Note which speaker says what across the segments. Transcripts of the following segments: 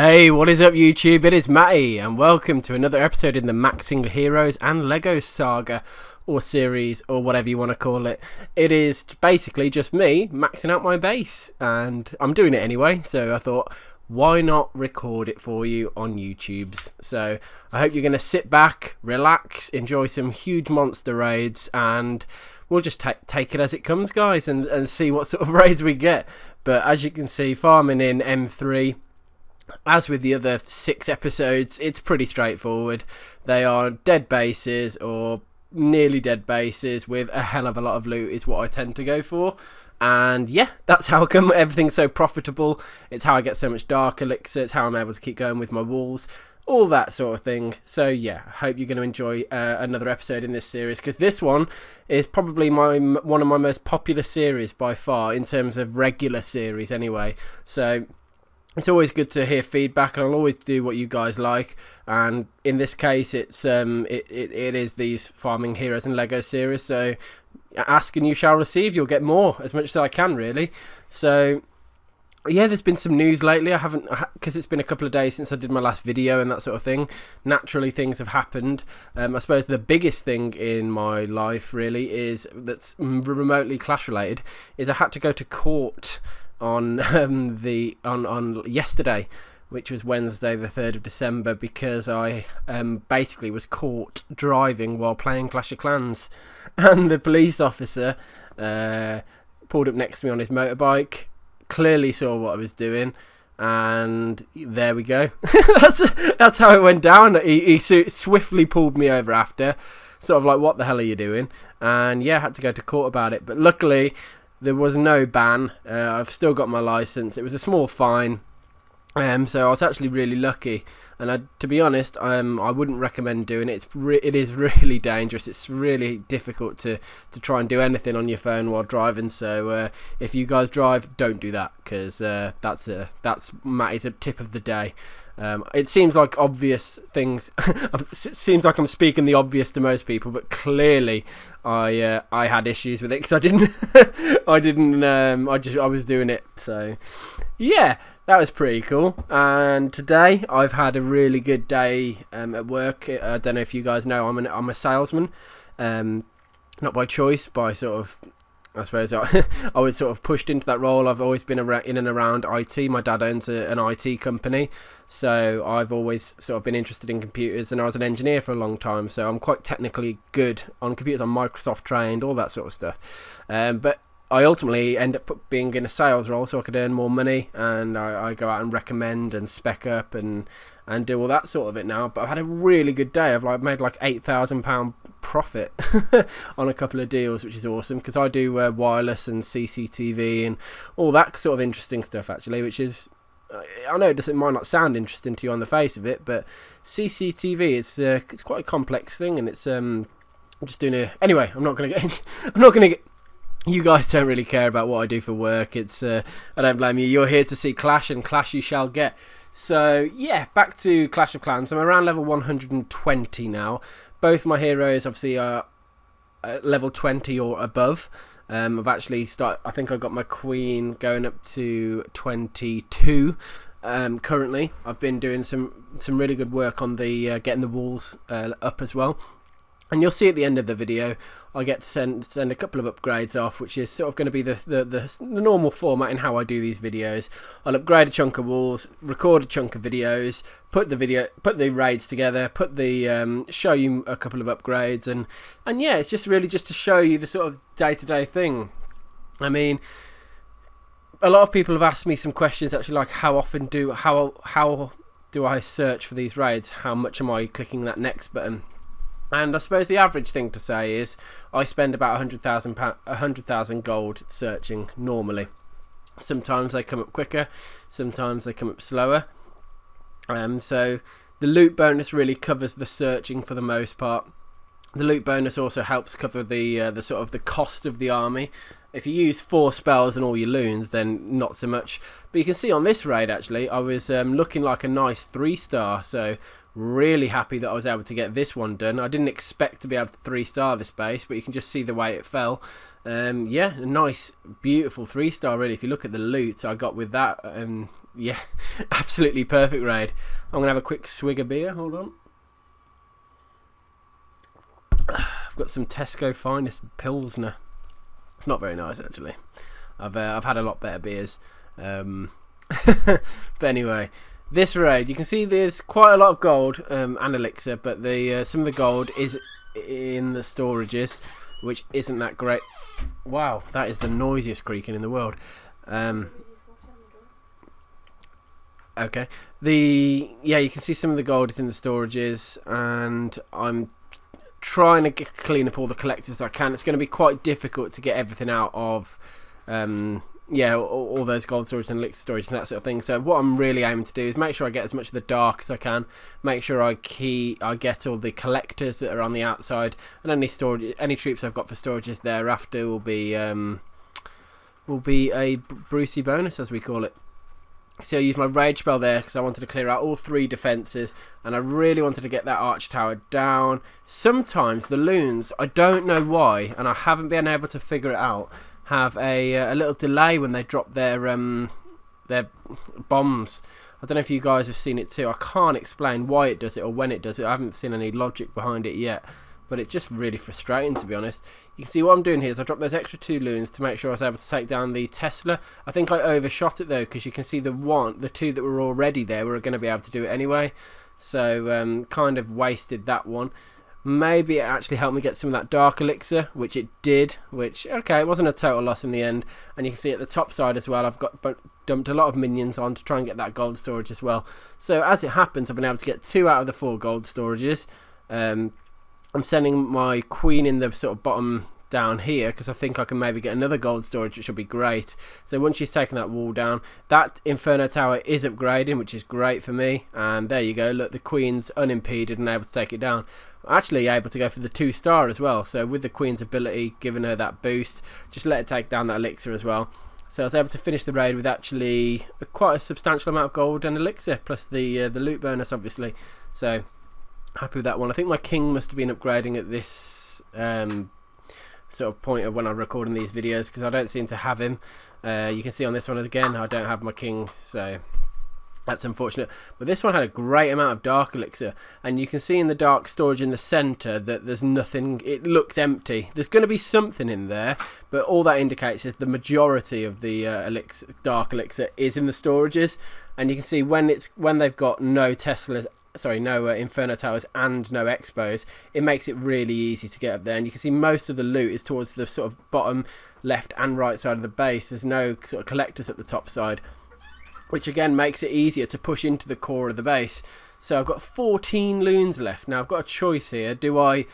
Speaker 1: Hey, what is up YouTube? It is Matty and welcome to another episode in the Maxing Heroes and Lego saga or series or whatever you want to call it. It is basically just me maxing out my base and I'm doing it anyway, so I thought why not record it for you on YouTube's. So I hope you're going to sit back, relax, enjoy some huge monster raids, and we'll just take it as it comes, guys, and see what sort of raids we get. But as you can see, farming in M3, as with the other 6 episodes, it's pretty straightforward. They are dead bases or nearly dead bases with a hell of a lot of loot is what I tend to go for. And yeah, that's how come everything's so profitable. It's how I get so much dark elixir. It's how I'm able to keep going with my walls. All that sort of thing. So yeah, I hope you're going to enjoy another episode in this series, because this one is probably one of my most popular series by far in terms of regular series anyway. So it's always good to hear feedback, and I'll always do what you guys like. And in this case, it's it is these farming heroes and Lego series. So ask and you shall receive. You'll get more, as much as I can, really. So yeah, there's been some news lately. I haven't, because it's been a couple of days since I did my last video and that sort of thing. Naturally, things have happened. I suppose the biggest thing in my life really is that's remotely Clash related is I had to go to court on yesterday, which was Wednesday the 3rd of December, because I basically was caught driving while playing Clash of Clans, and the police officer pulled up next to me on his motorbike, clearly saw what I was doing, and there we go. that's how it went down. He swiftly pulled me over after, sort of like, what the hell are you doing? And yeah, I had to go to court about it, but luckily there was no ban. I've still got my license. It was a small fine, so I was actually really lucky. And to be honest, I wouldn't recommend doing it. It is really dangerous. It's really difficult to try and do anything on your phone while driving. So if you guys drive, don't do that, because that's Matty's a tip of the day. It seems like obvious things. It seems like I'm speaking the obvious to most people, but clearly I had issues with it, because I was doing it. So yeah, that was pretty cool. And today I've had a really good day at work. I don't know if you guys know, I'm a salesman, not by choice, by sort of, I suppose I was sort of pushed into that role. I've always been in and around IT. My dad owns an IT company, so I've always sort of been interested in computers, and I was an engineer for a long time, so I'm quite technically good on computers. I'm Microsoft trained, all that sort of stuff. But I ultimately end up being in a sales role so I could earn more money, and I go out and recommend and spec up and do all that sort of it now. But I've had a really good day. I've made like £8,000 profit on a couple of deals, which is awesome, because I do wireless and CCTV and all that sort of interesting stuff, actually, which is, I know it might not sound interesting to you on the face of it, but CCTV, it's quite a complex thing, and it's I'm just doing anyway. I'm not gonna get. You guys don't really care about what I do for work. It's I don't blame you. You're here to see Clash, and Clash you shall get. So yeah, back to Clash of Clans. I'm around level 120 now. Both my heroes obviously are level 20 or above. I've actually I think I got my queen going up to 22 currently. I've been doing some really good work on the getting the walls up as well. And you'll see at the end of the video, I get to send a couple of upgrades off, which is sort of going to be the normal format in how I do these videos. I'll upgrade a chunk of walls, record a chunk of videos, put the raids together, show you a couple of upgrades, and yeah, it's just really just to show you the sort of day-to-day thing. I mean, a lot of people have asked me some questions actually, like how do I search for these raids? How much am I clicking that next button? And I suppose the average thing to say is I spend about 100,000 gold searching normally. Sometimes they come up quicker, sometimes they come up slower. So the loot bonus really covers the searching for the most part. The loot bonus also helps cover the sort of the cost of the army, If you use 4 spells and all your loons, then not so much. But you can see on this raid, actually, I was looking like a nice 3-star, so really happy that I was able to get this one done. I didn't expect to be able to 3-star this base, but you can just see the way it fell. Yeah, a nice, beautiful 3-star, really. If you look at the loot I got with that, yeah, absolutely perfect raid. I'm going to have a quick swig of beer, hold on. I've got some Tesco Finest Pilsner. It's not very nice, actually. I've had a lot better beers. But anyway, this raid, you can see there's quite a lot of gold and elixir, but some of the gold is in the storages, which isn't that great. Wow, that is the noisiest creaking in the world. Okay, yeah, you can see some of the gold is in the storages, and I'm trying to clean up all the collectors as I can. It's going to be quite difficult to get everything out of yeah, all those gold storage and elixir storage and that sort of thing. So what I'm really aiming to do is make sure I get as much of the dark as I can, make sure I get all the collectors that are on the outside, and any troops I've got for storages thereafter will be a Brucey bonus, as we call it. So I used my rage spell there because I wanted to clear out all 3 defences, and I really wanted to get that arch tower down. Sometimes the loons, I don't know why, and I haven't been able to figure it out, have a little delay when they drop their bombs. I don't know if you guys have seen it too. I can't explain why it does it or when it does it. I haven't seen any logic behind it yet, but it's just really frustrating, to be honest. You can see what I'm doing here is I dropped those extra 2 loons to make sure I was able to take down the Tesla. I think I overshot it though, because you can see the 2 that were already there were going to be able to do it anyway, so kind of wasted that one. Maybe it actually helped me get some of that dark elixir, which it did, which, okay, it wasn't a total loss in the end. And you can see at the top side as well, I've dumped a lot of minions on to try and get that gold storage as well. So as it happens, I've been able to get 2 out of the 4 gold storages. I'm sending my queen in the sort of bottom down here because I think I can maybe get another gold storage, which will be great. So once she's taken that wall down, that Inferno Tower is upgrading, which is great for me. And there you go, look, the queen's unimpeded and able to take it down. Actually able to go for the 2-star as well, so with the queen's ability giving her that boost, just let her take down that elixir as well. So I was able to finish the raid with actually quite a substantial amount of gold and elixir, plus the loot bonus obviously. So happy with that one. I think my king must have been upgrading at this sort of point of when I'm recording these videos, because I don't seem to have him. You can see on this one again I don't have my king, so that's unfortunate. But this one had a great amount of dark elixir, and you can see in the dark storage in the centre that there's nothing. It looks empty. There's going to be something in there, but all that indicates is the majority of the dark elixir is in the storages. And you can see when they've got no Teslas, sorry, no Inferno Towers and no Expos, it makes it really easy to get up there. And you can see most of the loot is towards the sort of bottom left and right side of the base. There's no sort of collectors at the top side, which again makes it easier to push into the core of the base. So I've got 14 loons left. Now I've got a choice here. Do I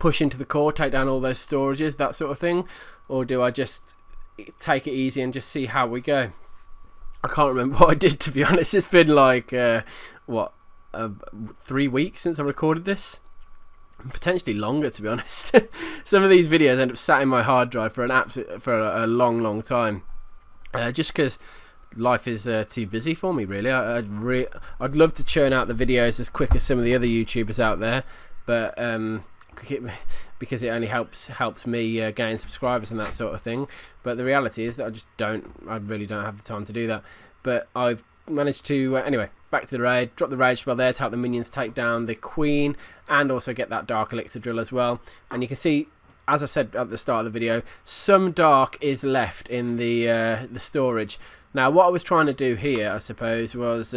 Speaker 1: push into the core, take down all those storages, that sort of thing, or do I just take it easy and just see how we go? I can't remember what I did, to be honest. It's been like 3 weeks since I recorded this, potentially longer, to be honest. Some of these videos end up sat in my hard drive for a long time, just because life is too busy for me, really. I'd love to churn out the videos as quick as some of the other YouTubers out there, but because it only helps me gain subscribers and that sort of thing. But the reality is that I really don't have the time to do that. But I've managed to anyway, back to the raid, drop the rage spell there to help the minions take down the queen, and also get that dark elixir drill as well. And you can see, as I said at the start of the video, some dark is left in the storage. Now what I was trying to do here, I suppose, was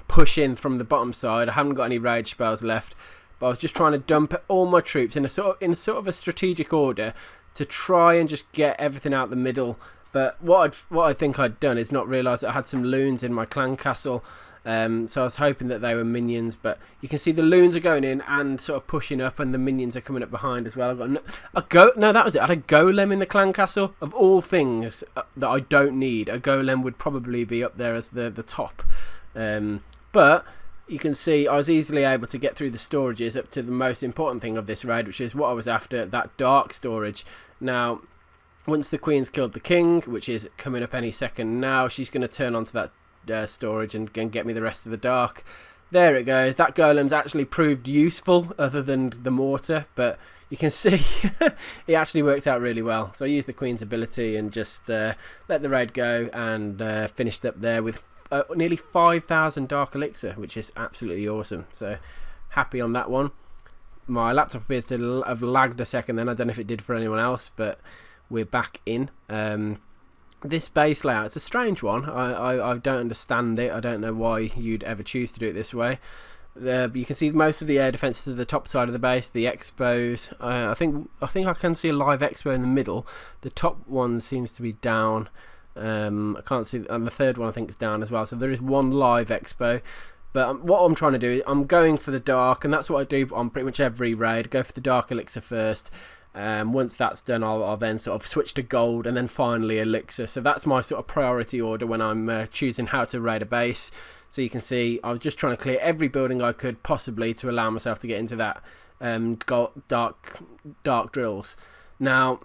Speaker 1: push in from the bottom side. I haven't got any rage spells left, but I was just trying to dump all my troops in a sort of a strategic order to try and just get everything out the middle. But what I think I'd done is not realise that I had some loons in my clan castle. So I was hoping that they were minions, but you can see the loons are going in and sort of pushing up, and the minions are coming up behind as well. I've got no, that was it. I had a golem in the clan castle. Of all things that I don't need, a golem would probably be up there as the top. But you can see I was easily able to get through the storages up to the most important thing of this raid, which is what I was after, that dark storage. Now, Once the queen's killed the king, which is coming up any second now, she's going to turn onto that storage and get me the rest of the dark. There it goes. That golem's actually proved useful other than the mortar, but you can see it actually worked out really well. So I used the queen's ability and just let the raid go, and finished up there with nearly 5,000 dark elixir, which is absolutely awesome. So happy on that one. My laptop appears to have lagged a second then. I don't know if it did for anyone else, but we're back in. This base layout, it's a strange one. I don't understand it. I don't know why you'd ever choose to do it this way. You can see most of the air defences at the top side of the base, the expos. I think I can see a live expo in the middle. The top one seems to be down. I can't see, and the third one I think is down as well. So there is one live expo. But what I'm trying to do is I'm going for the dark, and that's what I do on pretty much every raid. Go for the dark elixir first. Once that's done, I'll then sort of switch to gold, and then finally elixir. So that's my sort of priority order when I'm choosing how to raid a base. So you can see I was just trying to clear every building I could possibly to allow myself to get into that dark drills. Now,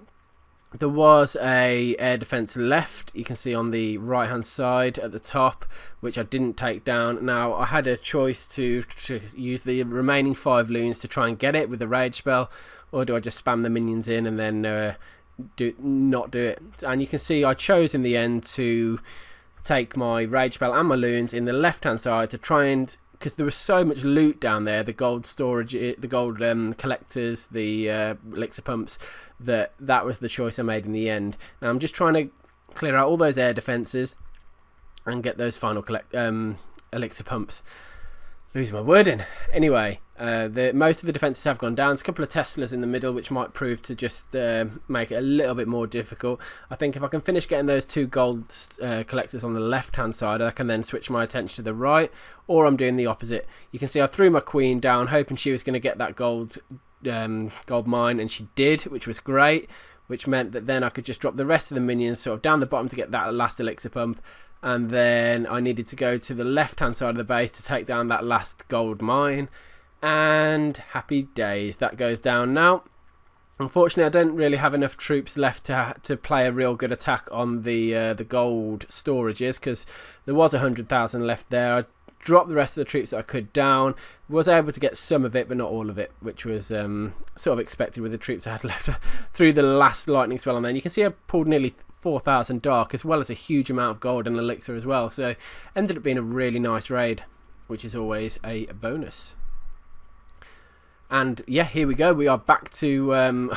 Speaker 1: there was a air defense left, you can see on the right hand side at the top, which I didn't take down. Now I had a choice to use the remaining 5 loons to try and get it with the rage spell, or do I just spam the minions in and then not do it. And you can see I chose in the end to take my rage spell and my loons in the left hand side to try and, because there was so much loot down there, the gold storage, the gold collectors, the elixir pumps, that was the choice I made in the end. Now I'm just trying to clear out all those air defences and get those final elixir pumps. Losing my wording. Anyway, most of the defences have gone down. There's a couple of Teslas in the middle, which might prove to just make it a little bit more difficult. I think if I can finish getting those 2 gold collectors on the left hand side, I can then switch my attention to the right, or I'm doing the opposite. You can see I threw my queen down hoping she was going to get that gold mine, and she did, which was great, which meant that then I could just drop the rest of the minions sort of down the bottom to get that last elixir pump. And then I needed to go to the left hand side of the base to take down that last gold mine, and happy days, that goes down now. Unfortunately, I don't really have enough troops left to play a real good attack on the gold storages, because there was 100,000 left there. I dropped the rest of the troops that I could down, was able to get some of it but not all of it, which was sort of expected with the troops I had left through the last lightning spell. And then you can see I pulled nearly 4,000 dark, as well as a huge amount of gold and elixir as well. So ended up being a really nice raid, which is always a bonus. And yeah, here we go. We are back to I'm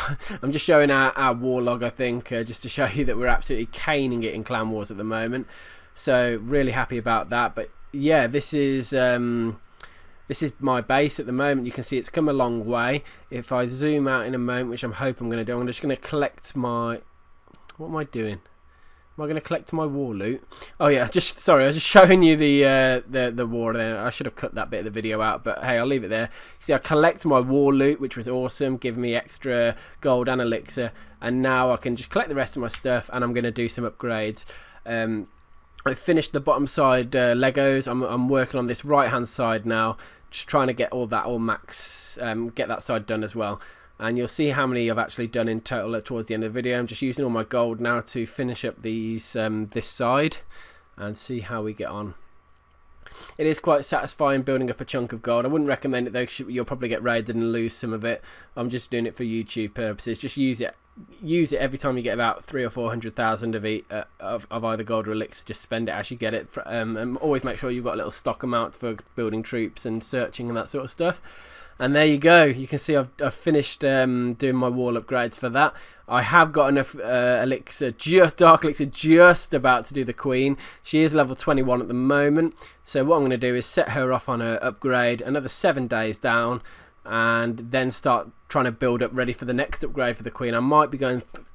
Speaker 1: just showing our war log, I think, just to show you that we're absolutely caning it in Clan Wars at the moment. So really happy about that. But yeah, this is my base at the moment. You can see it's come a long way. If I zoom out in a moment, which I'm hoping I'm going to do, I'm just going to collect my... What am I doing? Am I going to collect my war loot? Oh yeah, sorry, I was just showing you the war there. I should have cut that bit of the video out, but hey, I'll leave it there. See, I collect my war loot, which was awesome, giving me extra gold and elixir, and now I can just collect the rest of my stuff, and I'm going to do some upgrades. I finished the bottom side Legos. I'm working on this right hand side now, just trying to get all max, get that side done as well. And you'll see how many I've actually done in total towards the end of the video. I'm just using all my gold now to finish up these this side and see how we get on. It is quite satisfying building up a chunk of gold. I wouldn't recommend it though, 'cause you'll probably get raided and lose some of it. I'm just doing it for YouTube purposes. Just use it every time you get about 300,000 or 400,000 of either gold or elixir. Just spend it as you get it, and always make sure you've got a little stock amount for building troops and searching and that sort of stuff. And there you go. You can see I've finished doing my wall upgrades for that. I have got enough elixir, dark elixir, just about to do the queen. She is level 21 at the moment. So what I'm going to do is set her off on her upgrade, another 7 days down, and then start trying to build up ready for the next upgrade for the queen. I might be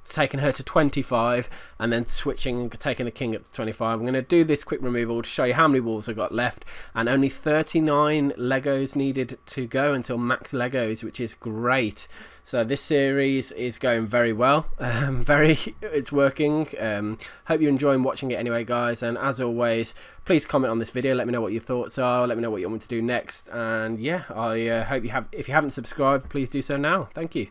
Speaker 1: taking her to 25 and then switching and taking the king up to 25. I'm going to do this quick removal to show you how many wolves I've got left, and only 39 Legos needed to go until max Legos, which is great. So this series is going very well. It's working. Hope you're enjoying watching it anyway, guys, and as always, please comment on this video, let me know what your thoughts are, let me know what you want me to do next, and yeah, I hope if you haven't subscribed, please do so now. Thank you.